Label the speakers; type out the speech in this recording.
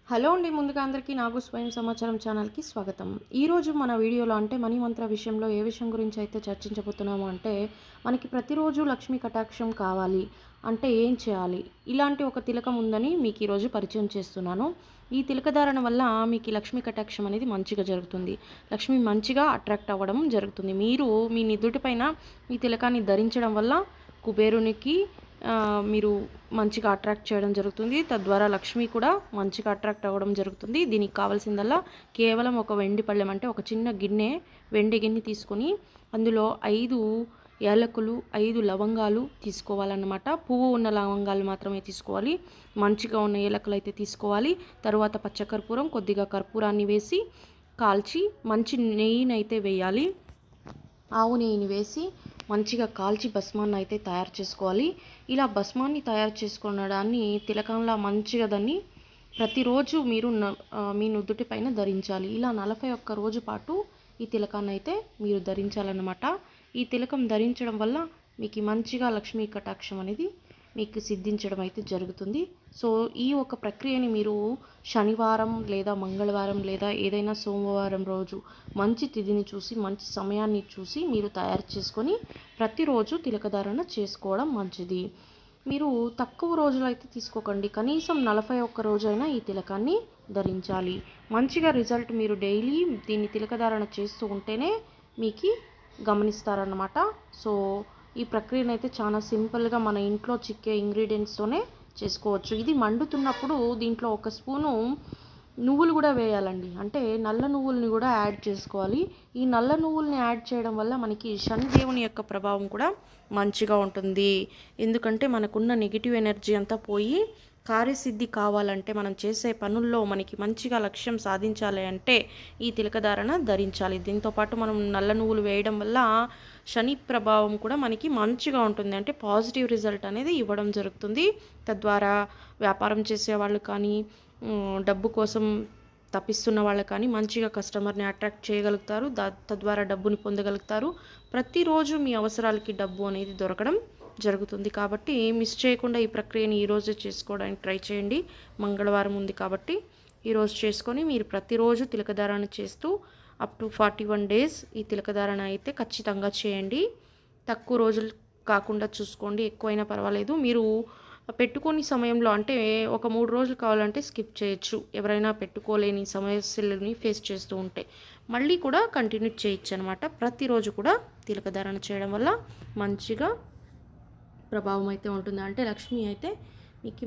Speaker 1: Hello అండి. ముందుగా అందరికీ నాగు స్వయం సమాచారం ఛానల్‌కి స్వాగతం. ఈరోజు మన వీడియోలో అంటే మనీ మంత్ర విషయంలో ఏ విషయం గురించి అయితే చర్చించబోతున్నాము అంటే, మనకి ప్రతిరోజు లక్ష్మీ కటాక్షం కావాలి అంటే ఏం చేయాలి? ఇలాంటి ఒక తిలకం ఉందని మీకు ఈరోజు పరిచయం చేస్తున్నాను. ఈ తిలక ధారణ వల్ల మీకు ఈ లక్ష్మీ కటాక్షం అనేది మంచిగా జరుగుతుంది. లక్ష్మి మంచిగా అట్రాక్ట్ అవ్వడం జరుగుతుంది. మీరు మీ నుదుటి పైన ఈ తిలకాన్ని ధరించడం వల్ల కుబేరునికి మీరు మంచిగా అట్రాక్ట్ చేయడం జరుగుతుంది. తద్వారా లక్ష్మి కూడా మంచిగా అట్రాక్ట్ అవ్వడం జరుగుతుంది. దీనికి కావాల్సిందల్లా కేవలం ఒక వెండి పళ్ళెం అంటే ఒక చిన్న గిన్నె, వెండి గిన్నె తీసుకొని అందులో 5 యాలకులు, 5 లవంగాలు తీసుకోవాలన్నమాట. పువ్వు ఉన్న లవంగాలు మాత్రమే తీసుకోవాలి. మంచిగా ఉన్న ఏలకులు అయితే తీసుకోవాలి. తరువాత పచ్చకర్పూరం, కొద్దిగా కర్పూరాన్ని వేసి కాల్చి మంచి నెయ్యినైతే వేయాలి. ఆవు నెయ్యిని వేసి మంచిగా కాల్చి భస్మాన్ని అయితే తయారు చేసుకోవాలి. ఇలా భస్మాన్ని తయారు చేసుకునడాన్ని తిలకంలా మంచిగా దాన్ని ప్రతిరోజు మీరు మీ నుదుటి పైన ధరించాలి. ఇలా 41 రోజు పాటు ఈ తిలకాన్ని అయితే మీరు ధరించాలన్నమాట. ఈ తిలకం ధరించడం వల్ల మీకు మంచిగా లక్ష్మీ కటాక్షం అనేది మీకు సిద్ధించడం అయితే జరుగుతుంది. సో ఈ ఒక ప్రక్రియని మీరు శనివారం లేదా మంగళవారం లేదా ఏదైనా సోమవారం రోజు మంచి తిథిని చూసి మంచి సమయాన్ని చూసి మీరు తయారు చేసుకొని ప్రతిరోజు తిలకధారణ చేసుకోవడం మంచిది. మీరు తక్కువ రోజులు అయితే తీసుకోకండి. కనీసం 41 రోజైనా ఈ తిలకాన్ని ధరించాలి. మంచిగా రిజల్ట్ మీరు డైలీ దీన్ని తిలకధారణ చేస్తూ ఉంటేనే మీకు గమనిస్తారన్నమాట. సో ఈ ప్రక్రియనైతే చాలా సింపుల్గా మన ఇంట్లో చిక్కే ఇంగ్రీడియంట్స్తోనే చేసుకోవచ్చు. ఇది మండుతున్నప్పుడు దీంట్లో ఒక స్పూను నువ్వులు కూడా వేయాలండి. అంటే నల్ల నువ్వుల్ని కూడా యాడ్ చేసుకోవాలి. ఈ నల్ల నువ్వుల్ని యాడ్ చేయడం వల్ల మనకి శనిదేవుని యొక్క ప్రభావం కూడా మంచిగా ఉంటుంది. ఎందుకంటే మనకున్న నెగిటివ్ ఎనర్జీ అంతా పోయి కార్యసిద్ధి కావాలంటే మనం చేసే పనుల్లో మనకి మంచిగా లక్ష్యం సాధించాలి అంటే ఈ తిలకధారణ ధరించాలి. దీంతోపాటు మనం నల్ల నువ్వులు వేయడం వల్ల శని ప్రభావం కూడా మనకి మంచిగా ఉంటుంది. అంటే పాజిటివ్ రిజల్ట్ అనేది ఇవ్వడం జరుగుతుంది. తద్వారా వ్యాపారం చేసేవాళ్ళు కానీ డబ్బు కోసం తప్పిస్తున్న వాళ్ళు కానీ మంచిగా కస్టమర్ని అట్రాక్ట్ చేయగలుగుతారు. తద్వారా డబ్బుని పొందగలుగుతారు. ప్రతిరోజు మీ అవసరాలకి డబ్బు అనేది దొరకడం జరుగుతుంది. కాబట్టి మిస్ చేయకుండా ఈ ప్రక్రియని ఈరోజు చేసుకోవడానికి ట్రై చేయండి. మంగళవారం ఉంది కాబట్టి ఈరోజు చేసుకొని మీరు ప్రతిరోజు తిలకధారణ చేస్తూ అప్ టు 41 డేస్ ఈ తిలకధారణ అయితే ఖచ్చితంగా చేయండి. తక్కువ రోజులు కాకుండా చూసుకోండి. ఎక్కువైనా పర్వాలేదు. మీరు పెట్టుకోని సమయంలో అంటే ఒక 3 రోజులు కావాలంటే స్కిప్ చేయొచ్చు. ఎవరైనా పెట్టుకోలేని సమస్యలని ఫేస్ చేస్తూ ఉంటే మళ్ళీ కూడా కంటిన్యూ చేయొచ్చు అనమాట. ప్రతిరోజు కూడా తిలకధారణ చేయడం వల్ల మంచిగా ప్రభావం అయితే ఉంటుంది. అంటే లక్ష్మి అయితే మీకు